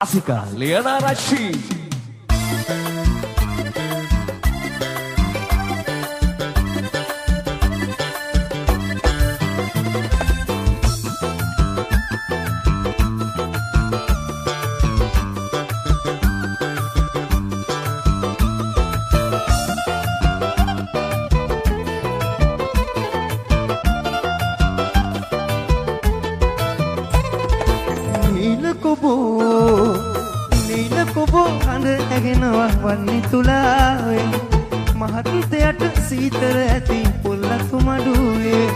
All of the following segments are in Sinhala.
Asika Liana Rashid. වන්නේ තුලාවේ මහත්යට සීතල ඇති පොල්ලක් මඩුවේ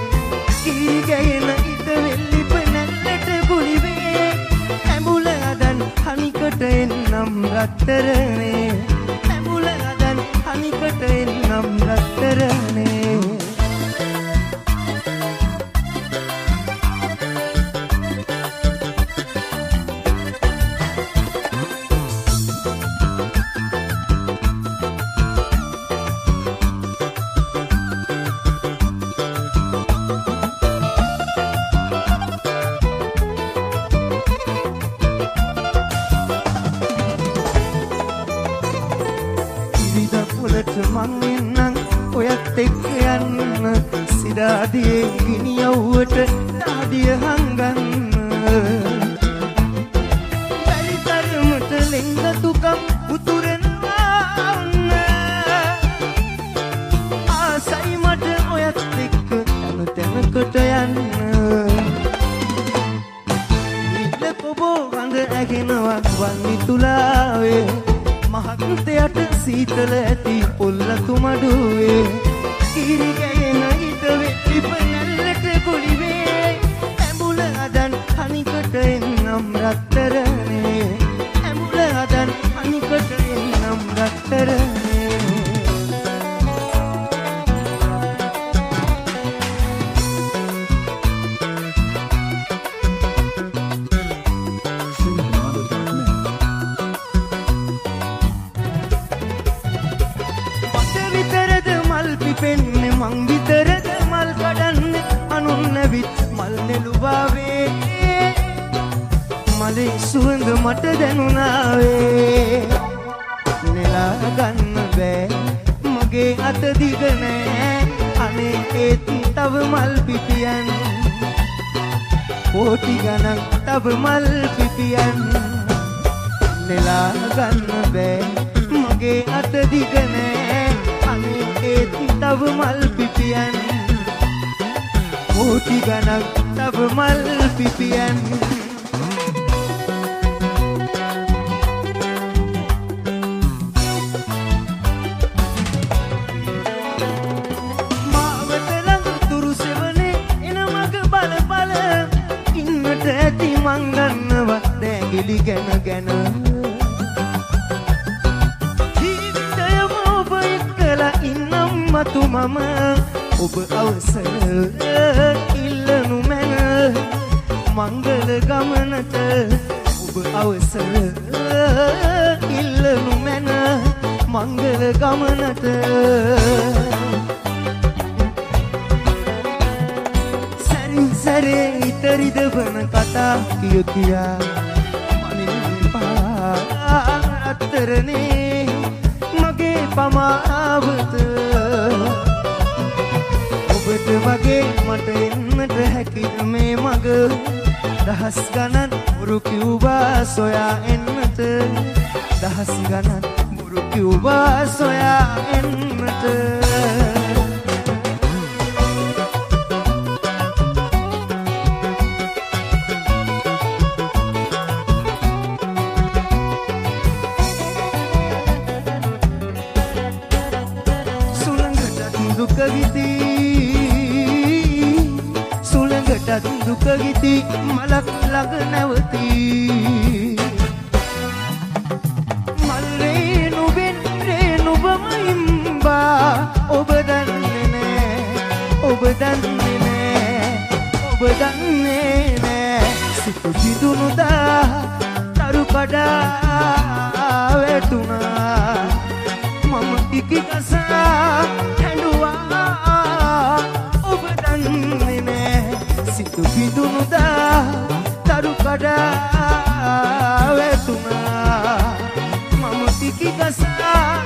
කී ගැයෙන ඉත වෙල්ලි පෙනල්ලට කුලිවේ ඇඹුල අදන් හනිකට එන්නම් රත්තරනේ ඇඹුල අදන් හනිකට එන්නම් රත්තරනේ සිරාදියේ ගිනියව්වට දාදිය හංගන්න බැරි තරමට ලෙංගතුකම් උතුරනවා ආසයි මට ඔයත් එක්ක හැම තැනකට යන්න ඉල්ල කොබෝ ගඳ ඇගෙනවා වන්නි තුලාවේ මහත්යට සීතල ඇති පොල්ලතු මඩුවේ කිරි ගැයෙන හිත වෙච්චි පෙනල්ලට කුලිවේ ඇඹුල අදන් හනිකට එන්නම් රත්තරනේ ඇඹුල අදන් හනිකට එන්නම් රත්තරනේ පෙන්නේ මං විතරද මල් කඩන්නේ අනුන් නැවිත් මල් නෙළුවාවේ මලේ සුවඳ මට දැනුණාවේ නෙලා ගන්න බෑ මගේ අත දිග නෑ අනේ ඒත් තව මල් පිපියන් කෝටි ගණන් තව මල් පිපියන් නෙලා ගන්න බෑ මගේ අත දිග නෑ අනේ ඒත් තව මල් පිපියන් කෝටි ගණන් තව මල් පිපියන් මාවත ළඟ තුරු සෙවනේ එන මග බල බල ඉන්නට ඇති මං ගන්නවත් දැඟිලි ගැන ගැන මතු මම ඔබ අවසර ඉල්ලනු මැන මංගල ගමනට ඔබ අවසර ඉල්ලනු මැන මංගල ගමනට සැරින් සැරේ ඉතරිද වන කතා කිය කියා මනින් පාරතරනේ මගේ පමාවත ඔබට වගේ මට එන්නට හැකිද මේ මග දහස් ගණන් මුරු කිව්වා සොයා එන්නට දහස් ගණන් මුරු කිව්වා සොයා එන්නට සුළඟටත් දුක ගිති මලක් ළඟ නැවතී මල් රේණු වෙන් රේණු බම ඉම්බා ඔබ දන්නේ නෑ ඔබ දන්නේ නෑ ඔබ දන්නේ නෑ සිත සිදුනුදා තරු කඩා වැටුණා මම ඉකි කසා ඔබ දන්නේ නෑ සිත පිදුනුදා තරු කඩා වැටුණා නිසා